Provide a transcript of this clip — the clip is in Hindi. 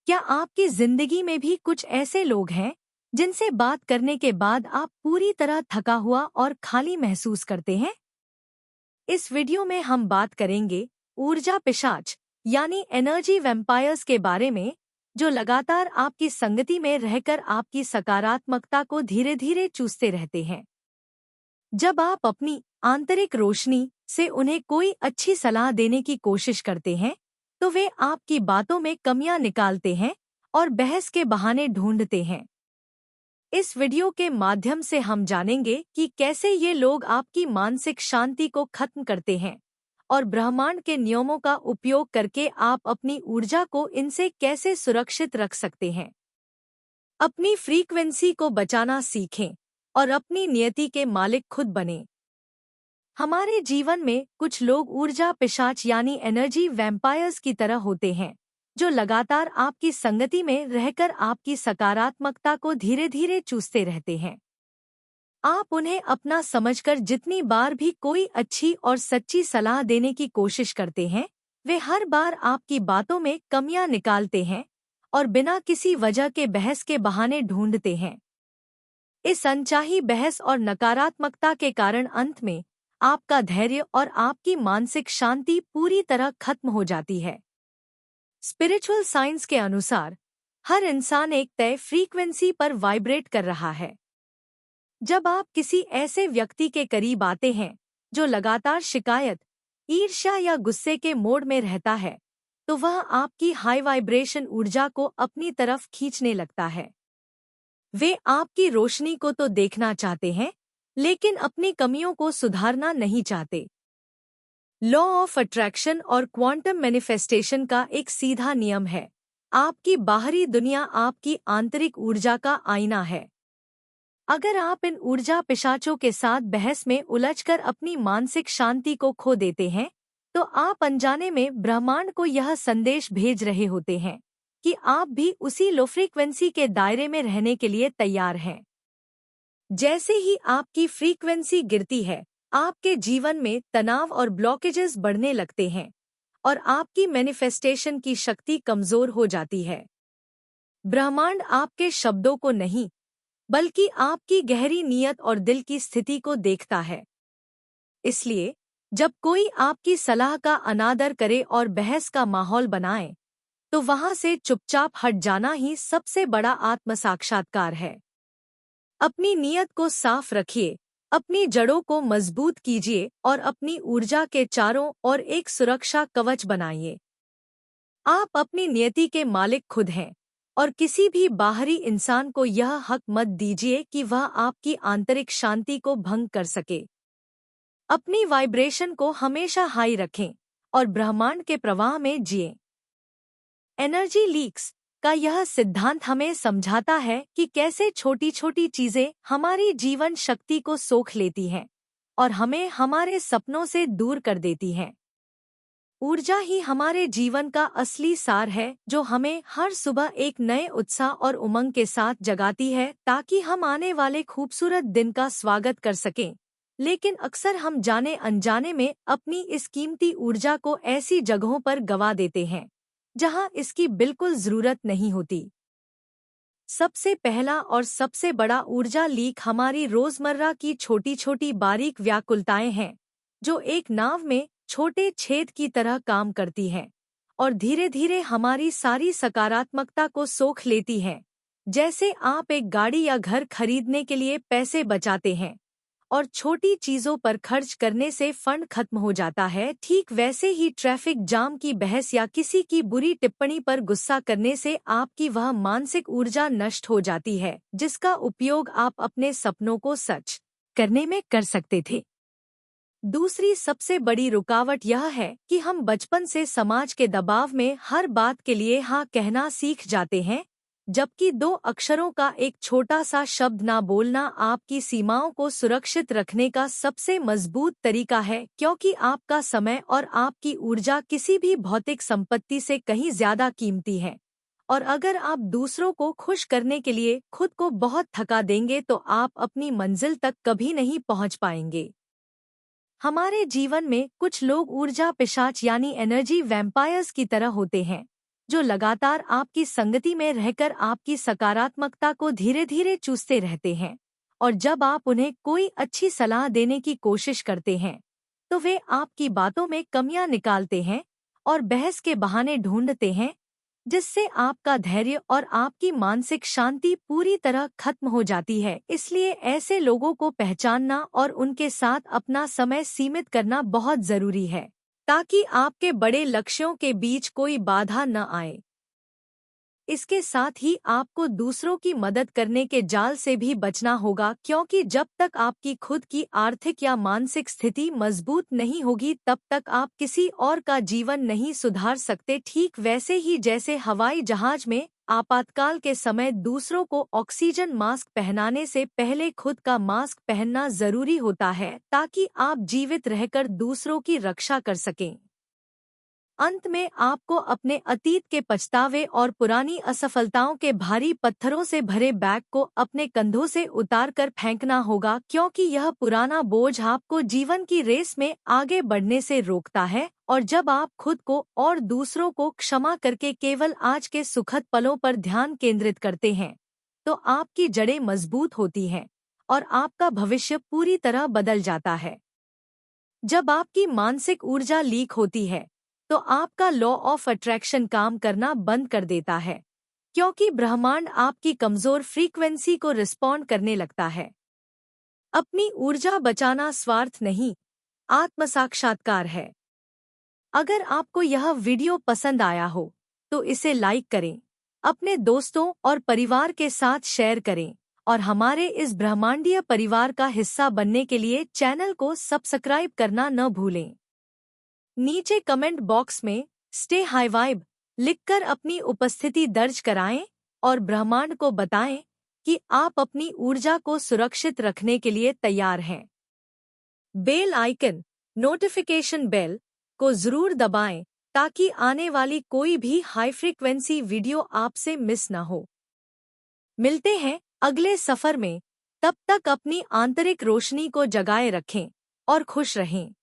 क्या आपकी जिंदगी में भी कुछ ऐसे लोग हैं जिनसे बात करने के बाद आप पूरी तरह थका हुआ और खाली महसूस करते हैं? इस वीडियो में हम बात करेंगे ऊर्जा पिशाच यानी एनर्जी वैम्पायर्स के बारे में, जो लगातार आपकी संगति में रहकर आपकी सकारात्मकता को धीरे धीरे चूसते रहते हैं। जब आप अपनी आंतरिक रोशनी से उन्हें कोई अच्छी सलाह देने की कोशिश करते हैं, तो वे आपकी बातों में कमियां निकालते हैं और बहस के बहाने ढूंढते हैं। इस वीडियो के माध्यम से हम जानेंगे कि कैसे ये लोग आपकी मानसिक शांति को खत्म करते हैं और ब्रह्मांड के नियमों का उपयोग करके आप अपनी ऊर्जा को इनसे कैसे सुरक्षित रख सकते हैं। अपनी फ्रीक्वेंसी को बचाना सीखें और अपनी नियति के मालिक खुद बने। हमारे जीवन में कुछ लोग ऊर्जा पिशाच यानी एनर्जी वैम्पायर्स की तरह होते हैं, जो लगातार आपकी संगति में रहकर आपकी सकारात्मकता को धीरे धीरे चूसते रहते हैं। आप उन्हें अपना समझकर जितनी बार भी कोई अच्छी और सच्ची सलाह देने की कोशिश करते हैं, वे हर बार आपकी बातों में कमियां निकालते हैं और बिना किसी वजह के बहस के बहाने ढूंढते हैं। इस अनचाही बहस और नकारात्मकता के कारण अंत में आपका धैर्य और आपकी मानसिक शांति पूरी तरह खत्म हो जाती है। स्पिरिचुअल साइंस के अनुसार हर इंसान एक तय फ्रीक्वेंसी पर वाइब्रेट कर रहा है। जब आप किसी ऐसे व्यक्ति के करीब आते हैं जो लगातार शिकायत, ईर्ष्या या गुस्से के मोड में रहता है, तो वह आपकी हाई वाइब्रेशन ऊर्जा को अपनी तरफ खींचने लगता है। वे आपकी रोशनी को तो देखना चाहते हैं, लेकिन अपनी कमियों को सुधारना नहीं चाहते। लॉ ऑफ अट्रैक्शन और क्वांटम मैनिफेस्टेशन का एक सीधा नियम है, आपकी बाहरी दुनिया आपकी आंतरिक ऊर्जा का आईना है। अगर आप इन ऊर्जा पिशाचों के साथ बहस में उलझकर अपनी मानसिक शांति को खो देते हैं, तो आप अनजाने में ब्रह्मांड को यह संदेश भेज रहे होते हैं कि आप भी उसी लो फ्रीक्वेंसी के दायरे में रहने के लिए तैयार हैं। जैसे ही आपकी फ्रीक्वेंसी गिरती है, आपके जीवन में तनाव और ब्लॉकेजेस बढ़ने लगते हैं और आपकी मैनिफेस्टेशन की शक्ति कमजोर हो जाती है। ब्रह्मांड आपके शब्दों को नहीं, बल्कि आपकी गहरी नीयत और दिल की स्थिति को देखता है। इसलिए जब कोई आपकी सलाह का अनादर करे और बहस का माहौल बनाए, तो वहां से चुपचाप हट जाना ही सबसे बड़ा आत्म साक्षात्कार है। अपनी नीयत को साफ रखिए, अपनी जड़ों को मजबूत कीजिए और अपनी ऊर्जा के चारों ओर एक सुरक्षा कवच बनाइए। आप अपनी नियति के मालिक खुद हैं और किसी भी बाहरी इंसान को यह हक मत दीजिए कि वह आपकी आंतरिक शांति को भंग कर सके। अपनी वाइब्रेशन को हमेशा हाई रखें और ब्रह्मांड के प्रवाह में जिएं। एनर्जी लीक्स का यह सिद्धांत हमें समझाता है कि कैसे छोटी छोटी चीजें हमारी जीवन शक्ति को सोख लेती हैं और हमें हमारे सपनों से दूर कर देती हैं। ऊर्जा ही हमारे जीवन का असली सार है, जो हमें हर सुबह एक नए उत्साह और उमंग के साथ जगाती है ताकि हम आने वाले खूबसूरत दिन का स्वागत कर सकें। लेकिन अक्सर हम जाने अनजाने में अपनी इस कीमती ऊर्जा को ऐसी जगहों पर गवा देते हैं जहां इसकी बिल्कुल जरूरत नहीं होती। सबसे पहला और सबसे बड़ा ऊर्जा लीक हमारी रोजमर्रा की छोटी छोटी बारीक व्याकुलताएं हैं, जो एक नाव में छोटे छेद की तरह काम करती हैं और धीरे धीरे हमारी सारी सकारात्मकता को सोख लेती हैं। जैसे आप एक गाड़ी या घर खरीदने के लिए पैसे बचाते हैं और छोटी चीजों पर खर्च करने से फंड खत्म हो जाता है, ठीक वैसे ही ट्रैफिक जाम की बहस या किसी की बुरी टिप्पणी पर गुस्सा करने से आपकी वह मानसिक ऊर्जा नष्ट हो जाती है जिसका उपयोग आप अपने सपनों को सच करने में कर सकते थे। दूसरी सबसे बड़ी रुकावट यह है कि हम बचपन से समाज के दबाव में हर बात के लिए हाँ कहना सीख जाते हैं, जबकि 2 अक्षरों का एक छोटा सा शब्द ना बोलना आपकी सीमाओं को सुरक्षित रखने का सबसे मजबूत तरीका है, क्योंकि आपका समय और आपकी ऊर्जा किसी भी भौतिक संपत्ति से कहीं ज्यादा कीमती है। और अगर आप दूसरों को खुश करने के लिए खुद को बहुत थका देंगे, तो आप अपनी मंजिल तक कभी नहीं पहुंच पाएंगे। हमारे जीवन में कुछ लोग ऊर्जा पिशाच यानी एनर्जी वैम्पायर्स की तरह होते हैं, जो लगातार आपकी संगति में रहकर आपकी सकारात्मकता को धीरे धीरे चूसते रहते हैं, और जब आप उन्हें कोई अच्छी सलाह देने की कोशिश करते हैं तो वे आपकी बातों में कमियां निकालते हैं और बहस के बहाने ढूंढते हैं, जिससे आपका धैर्य और आपकी मानसिक शांति पूरी तरह खत्म हो जाती है। इसलिए ऐसे लोगों को पहचानना और उनके साथ अपना समय सीमित करना बहुत जरूरी है, ताकि आपके बड़े लक्ष्यों के बीच कोई बाधा न आए। इसके साथ ही आपको दूसरों की मदद करने के जाल से भी बचना होगा, क्योंकि जब तक आपकी खुद की आर्थिक या मानसिक स्थिति मजबूत नहीं होगी तब तक आप किसी और का जीवन नहीं सुधार सकते। ठीक वैसे ही जैसे हवाई जहाज में आपातकाल के समय दूसरों को ऑक्सीजन मास्क पहनाने से पहले खुद का मास्क पहनना जरूरी होता है, ताकि आप जीवित रहकर दूसरों की रक्षा कर सकें। अंत में आपको अपने अतीत के पछतावे और पुरानी असफलताओं के भारी पत्थरों से भरे बैग को अपने कंधों से उतारकर फेंकना होगा, क्योंकि यह पुराना बोझ आपको जीवन की रेस में आगे बढ़ने से रोकता है। और जब आप खुद को और दूसरों को क्षमा करके केवल आज के सुखद पलों पर ध्यान केंद्रित करते हैं, तो आपकी जड़ें मजबूत होती हैं और आपका भविष्य पूरी तरह बदल जाता है। जब आपकी मानसिक ऊर्जा लीक होती है तो आपका लॉ ऑफ अट्रैक्शन काम करना बंद कर देता है, क्योंकि ब्रह्मांड आपकी कमजोर फ्रीक्वेंसी को रिस्पॉन्ड करने लगता है। अपनी ऊर्जा बचाना स्वार्थ नहीं, आत्म साक्षात्कार है। अगर आपको यह वीडियो पसंद आया हो तो इसे लाइक करें, अपने दोस्तों और परिवार के साथ शेयर करें और हमारे इस ब्रह्मांडीय परिवार का हिस्सा बनने के लिए चैनल को सब्सक्राइब करना न भूलें। नीचे कमेंट बॉक्स में स्टे हाई वाइब लिखकर अपनी उपस्थिति दर्ज कराएं और ब्रह्मांड को बताएं कि आप अपनी ऊर्जा को सुरक्षित रखने के लिए तैयार हैं। बेल आइकन, नोटिफिकेशन बेल को जरूर दबाएं ताकि आने वाली कोई भी हाई फ्रीक्वेंसी वीडियो आपसे मिस न हो। मिलते हैं अगले सफर में, तब तक अपनी आंतरिक रोशनी को जगाए रखें और खुश रहें।